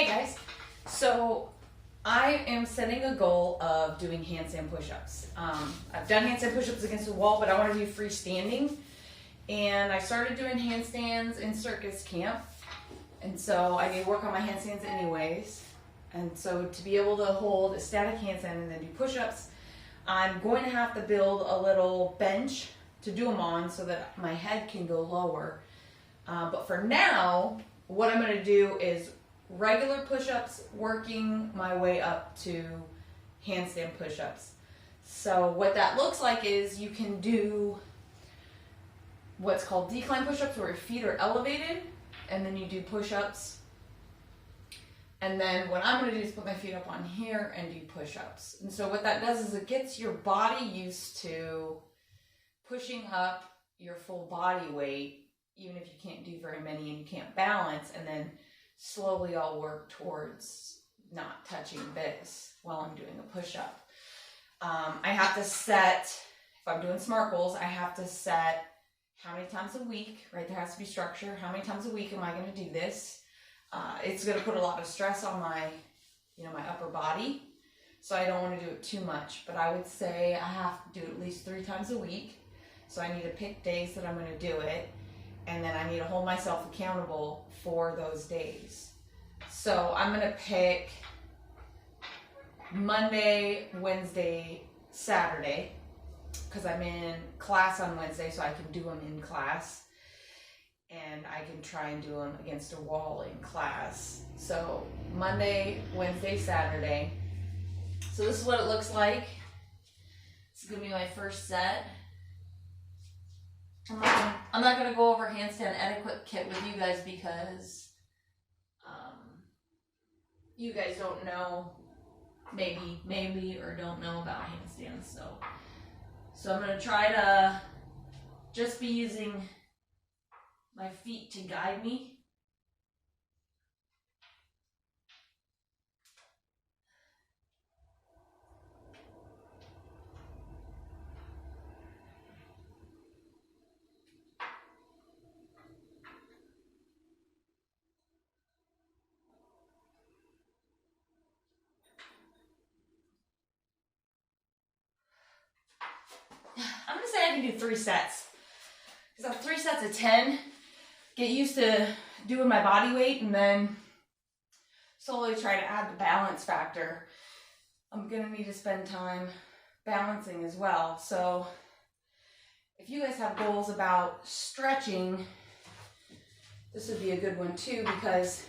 Hey guys, so I am setting a goal of doing handstand push-ups. I've done handstand push-ups against the wall, but I want to do freestanding. And I started doing handstands in circus camp. And so I need to work on my handstands anyways. And so to be able to hold a static handstand and then do push-ups, I'm going to have to build a little bench to do them on so that my head can go lower. But for now, what I'm going to do is regular push-ups, working my way up to handstand push-ups. So what that looks like is you can do what's called decline push-ups, where your feet are elevated, and then you do push-ups. And then what I'm going to do is put my feet up on here and do push-ups. And so what that does is it gets your body used to pushing up your full body weight, even if you can't do very many and you can't balance, and then slowly I'll work towards not touching this while I'm doing a push-up. I have to set, if I'm doing smart goals, I have to set how many times a week, right? There has to be structure. How many times a week am I going to do this? It's going to put a lot of stress on my, my upper body. So I don't want to do it too much, but I would say I have to do it at least 3 times a week. So I need to pick days that I'm going to do it. And then I need to hold myself accountable for those days. So I'm going to pick Monday, Wednesday, Saturday, because I'm in class on Wednesday, so I can do them in class. And I can try and do them against a wall in class. So Monday, Wednesday, Saturday. So this is what it looks like. This is going to be my first set. I'm not going to go over handstand etiquette kit with you guys because you guys don't know, maybe or don't know about handstands. So I'm going to try to just be using my feet to guide me. I'm going to say I can do 3 sets. Because I have 3 sets of 10. Get used to doing my body weight and then slowly try to add the balance factor. I'm going to need to spend time balancing as well. So if you guys have goals about stretching, this would be a good one too, because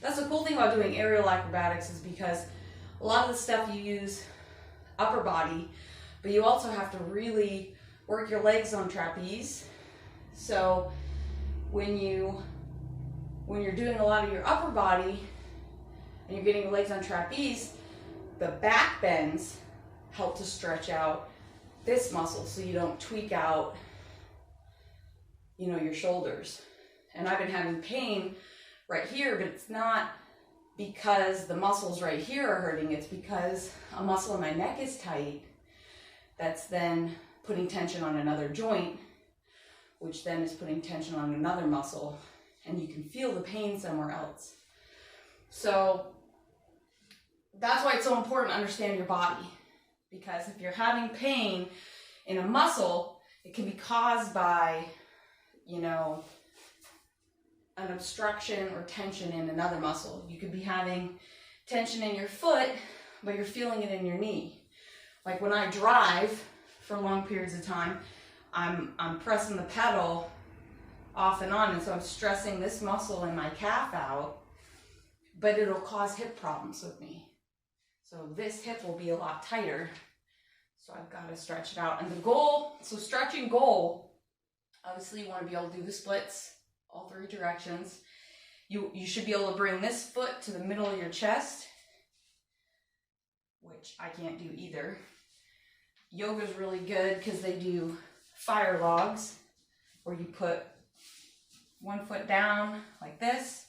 that's the cool thing about doing aerial acrobatics, is because a lot of the stuff you use upper body, but you also have to really work your legs on trapeze. So when you're doing a lot of your upper body and you're getting your legs on trapeze, the back bends help to stretch out this muscle so you don't tweak out, your shoulders. And I've been having pain right here, but it's not because the muscles right here are hurting. It's because a muscle in my neck is tight. That's then putting tension on another joint, which then is putting tension on another muscle, and you can feel the pain somewhere else. So that's why it's so important to understand your body, because if you're having pain in a muscle, it can be caused by, an obstruction or tension in another muscle. You could be having tension in your foot, but you're feeling it in your knee. Like when I drive for long periods of time, I'm pressing the pedal off and on, and so I'm stressing this muscle in my calf out, but it'll cause hip problems with me. So this hip will be a lot tighter, so I've got to stretch it out. And the goal, so stretching goal, obviously you want to be able to do the splits, all 3 directions. You should be able to bring this foot to the middle of your chest, which I can't do either. Yoga's really good because they do fire logs, where you put one foot down like this,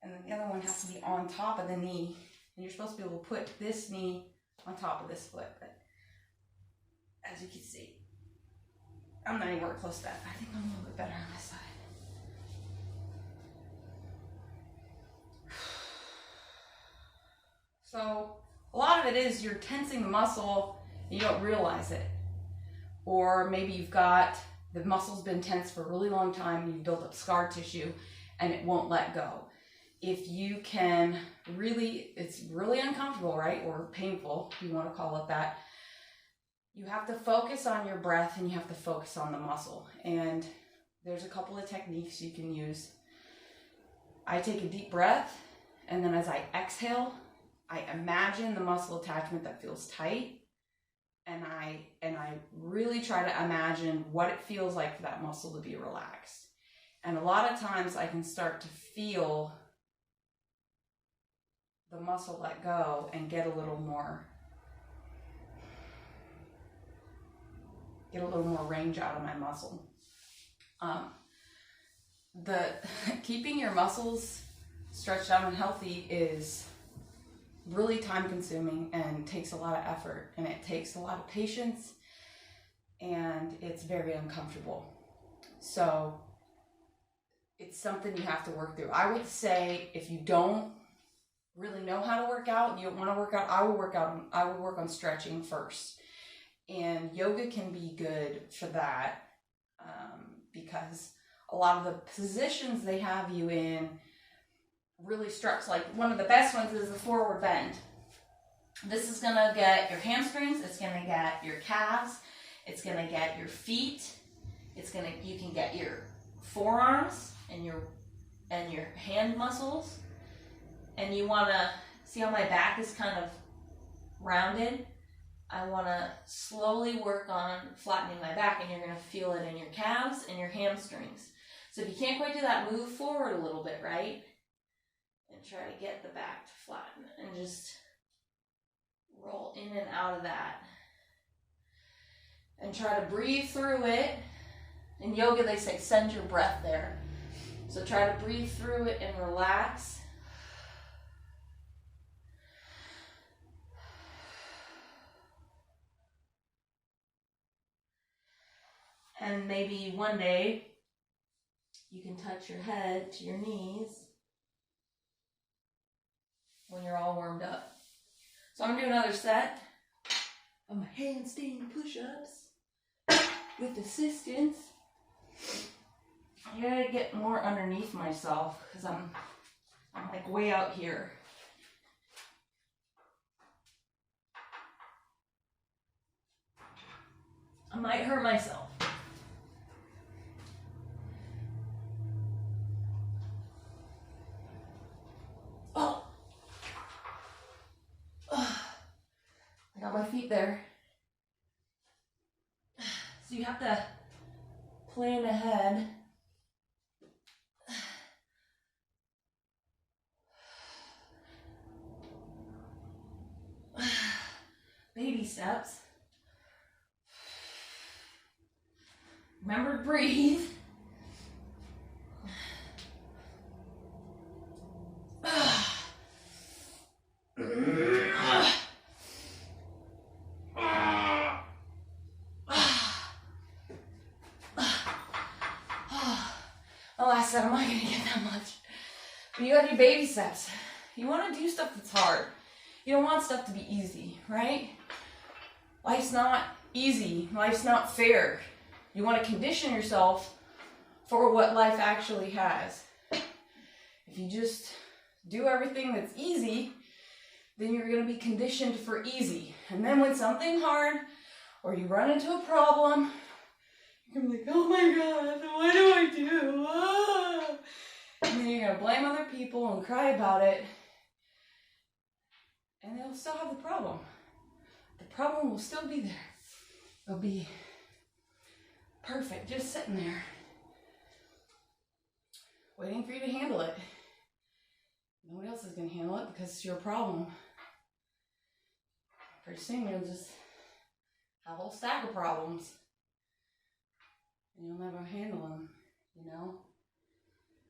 and then the other one has to be on top of the knee. And you're supposed to be able to put this knee on top of this foot. But as you can see, I'm not anywhere close to that. I think I'm a little bit better on this side. it is you're tensing the muscle and you don't realize it. Or maybe you've got the muscle's been tense for a really long time and you've built up scar tissue and it won't let go. If you can really, it's really uncomfortable, right? Or painful, if you want to call it that. You have to focus on your breath and you have to focus on the muscle. And there's a couple of techniques you can use. I take a deep breath, and then as I exhale, I imagine the muscle attachment that feels tight, and I really try to imagine what it feels like for that muscle to be relaxed. And a lot of times I can start to feel the muscle let go and get a little more range out of my muscle. Keeping your muscles stretched out and healthy is really time consuming and takes a lot of effort, and it takes a lot of patience, and it's very uncomfortable. So it's something you have to work through. I would say if you don't really know how to work out, you don't want to work out, I would work on stretching first. And yoga can be good for that, because a lot of the positions they have you in really stretch. Like one of the best ones is the forward bend. This is going to get your hamstrings, it's going to get your calves, it's going to get your feet, you can get your forearms and your hand muscles. And you want to see how my back is kind of rounded. I want to slowly work on flattening my back, and you're going to feel it in your calves and your hamstrings. So if you can't quite do that, move forward a little bit, right? And try to get the back to flatten and just roll in and out of that. And try to breathe through it. In yoga, they say send your breath there. So try to breathe through it and relax. And maybe one day you can touch your head to your knees when you're all warmed up. So I'm going to do another set of my handstand push-ups with assistance. I gotta get more underneath myself because I'm like way out here. I might hurt myself. I got my feet there. So you have to plan ahead. Baby steps. Remember to breathe. I said I'm not gonna get that much. But you gotta do baby steps. You wanna do stuff that's hard. You don't want stuff to be easy, right? Life's not easy. Life's not fair. You wanna condition yourself for what life actually has. If you just do everything that's easy, then you're gonna be conditioned for easy. And then when something hard, or you run into a problem, you're gonna be like, oh my God, what do I do? Ah. And then you're gonna blame other people and cry about it. And they'll still have the problem. The problem will still be there. It'll be perfect, just sitting there, waiting for you to handle it. Nobody else is gonna handle it because it's your problem. Pretty soon you'll just have a whole stack of problems. And you'll never handle them, you know?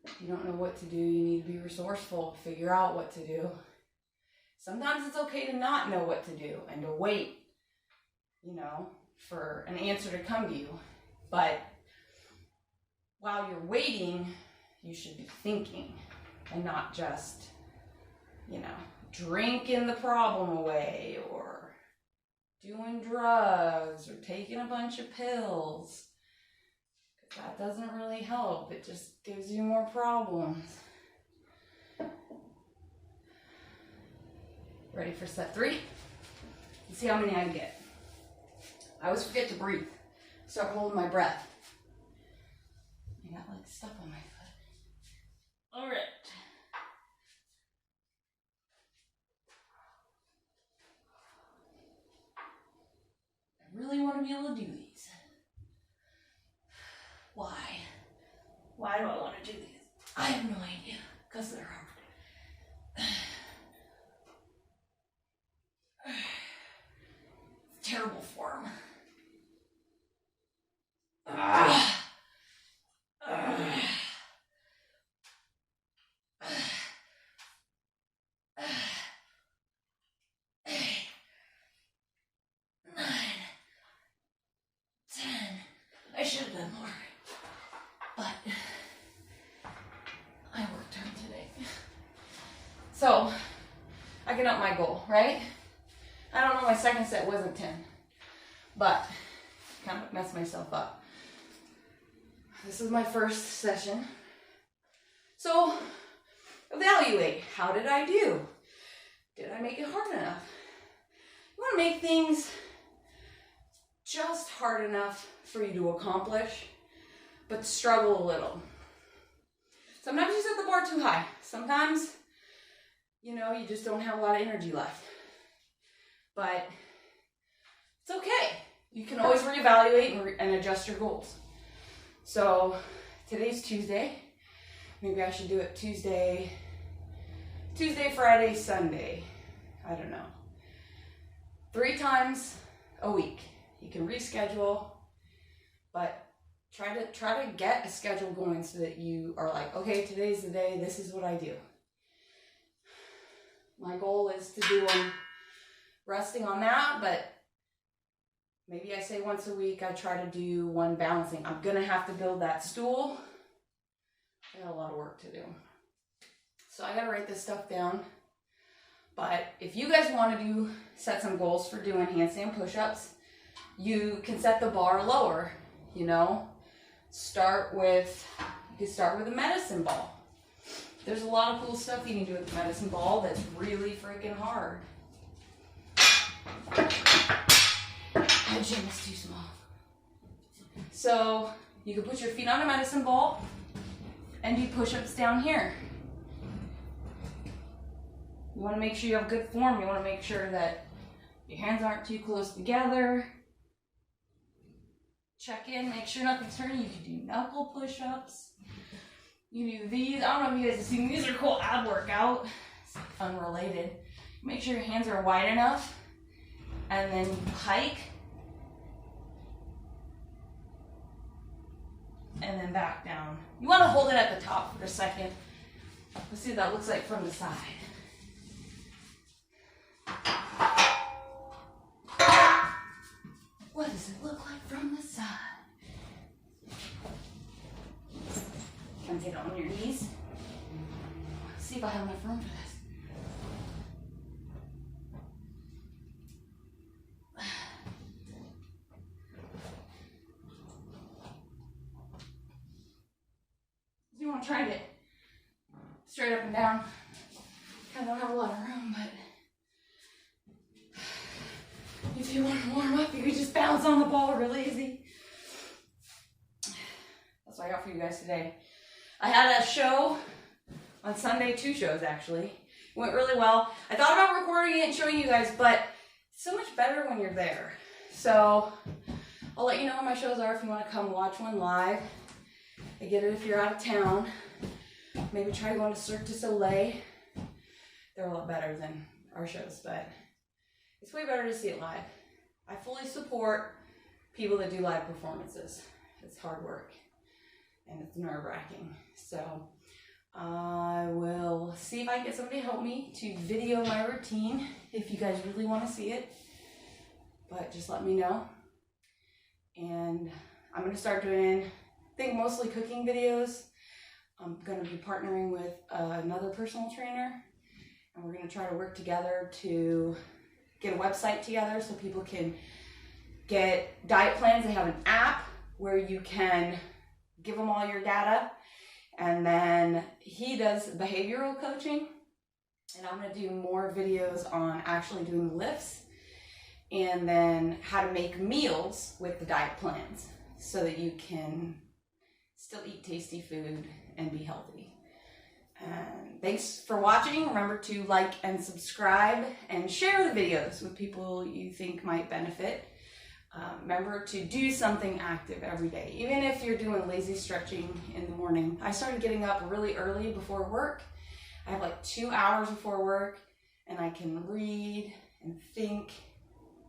If you don't know what to do, you need to be resourceful, figure out what to do. Sometimes it's okay to not know what to do and to wait, you know, for an answer to come to you. But while you're waiting, you should be thinking and not just, you know, drinking the problem away or doing drugs or taking a bunch of pills. That doesn't really help. It just gives you more problems. Ready for set 3? Let's see how many I get. I always forget to breathe. Start holding my breath. I got like stuff on my foot. All right. I really want to be able to do these. Why? Why do I want to do these? I have no idea, because they're hard. Terrible form. 9, 10. I should have done more, but I worked hard today. So I can up my goal, right? I don't know, my second set wasn't 10, but kind of messed myself up. This is my first session. So evaluate, how did I do? Did I make it hard enough? You want to make things just hard enough for you to accomplish, but struggle a little. Sometimes you set the bar too high. Sometimes, you know, you just don't have a lot of energy left. But it's okay. You can always reevaluate and adjust your goals. So today's Tuesday. Maybe I should do it Tuesday, Friday, Sunday. I don't know. 3 times a week. You can reschedule, but try to get a schedule going so that you are like, okay, today's the day, this is what I do. My goal is to do them resting on that, but maybe I say once a week I try to do one balancing. I'm gonna have to build that stool. I got a lot of work to do. So I gotta write this stuff down. But if you guys want to set some goals for doing handstand push-ups, you can set the bar lower, you know. You can start with a medicine ball. There's a lot of cool stuff you can do with the medicine ball that's really freaking hard. My gym is too small. So you can put your feet on a medicine ball and do push-ups down here. You want to make sure you have good form. You want to make sure that your hands aren't too close together. Check in, make sure nothing's turning. You can do knuckle push-ups. You can do these. I don't know if you guys have seen, these are cool ab workout. It's unrelated. Make sure your hands are wide enough. And then you hike. And then back down. You want to hold it at the top for a second. Let's see what that looks like from the side. What does it look like from the side? Can you get on your knees? Let's see if I have enough room for this. You want to try it straight up and down. I don't have a lot of room, but if you want to warm up, you can just bounce on the ball really easy. That's what I got for you guys today. I had a show on Sunday, 2 shows actually. It went really well. I thought about recording it and showing you guys, but it's so much better when you're there. So I'll let you know when my shows are if you want to come watch one live. I get it if you're out of town. Maybe try to go to Cirque du Soleil. They're a lot better than our shows, but it's way better to see it live. I fully support people that do live performances. It's hard work and it's nerve-wracking. So I will see if I can get somebody to help me to video my routine if you guys really want to see it. But just let me know. And I'm going to start doing, I think, mostly cooking videos. I'm going to be partnering with another personal trainer. And we're going to try to work together to get a website together so people can get diet plans. They have an app where you can give them all your data. And then he does behavioral coaching. And I'm going to do more videos on actually doing lifts. And then how to make meals with the diet plans so that you can still eat tasty food and be healthy. And thanks for watching. Remember to like and subscribe and share the videos with people you think might benefit. Remember to do something active every day, even if you're doing lazy stretching in the morning. I started getting up really early before work. I have like 2 hours before work, and I can read and think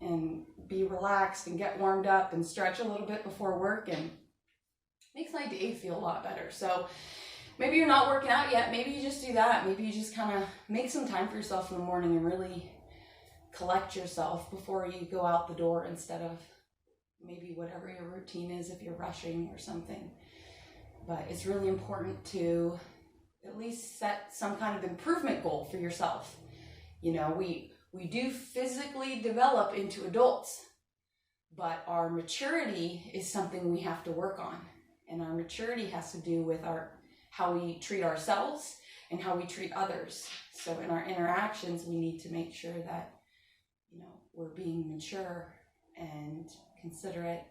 and be relaxed and get warmed up and stretch a little bit before work, and makes my day feel a lot better. So maybe you're not working out yet. Maybe you just do that. Maybe you just kind of make some time for yourself in the morning and really collect yourself before you go out the door, instead of maybe whatever your routine is if you're rushing or something. But it's really important to at least set some kind of improvement goal for yourself. You know, we do physically develop into adults, but our maturity is something we have to work on. And our maturity has to do with how we treat ourselves and how we treat others. So in our interactions, we need to make sure that, you know, we're being mature and considerate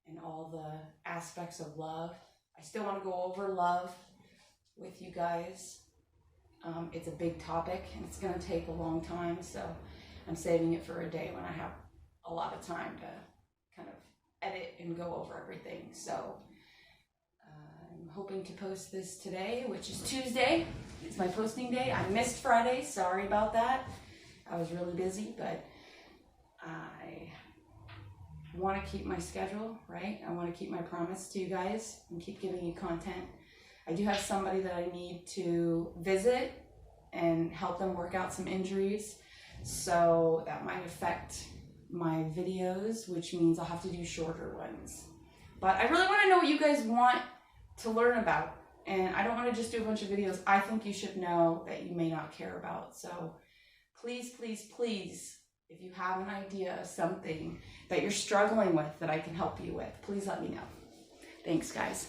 and all the aspects of love. I still want to go over love with you guys. It's a big topic and it's going to take a long time, so I'm saving it for a day when I have a lot of time to kind of edit and go over everything. So I'm hoping to post this today, which is Tuesday. It's my posting day. I missed Friday. Sorry about that. I was really busy, but I want to keep my schedule, right? I want to keep my promise to you guys and keep giving you content. I do have somebody that I need to visit and help them work out some injuries, so that might affect my videos, which means I'll have to do shorter ones. But I really want to know what you guys want to learn about, and I don't want to just do a bunch of videos I think you should know that you may not care about. So please, please, please, if you have an idea of something that you're struggling with that I can help you with, please let me know. Thanks, guys.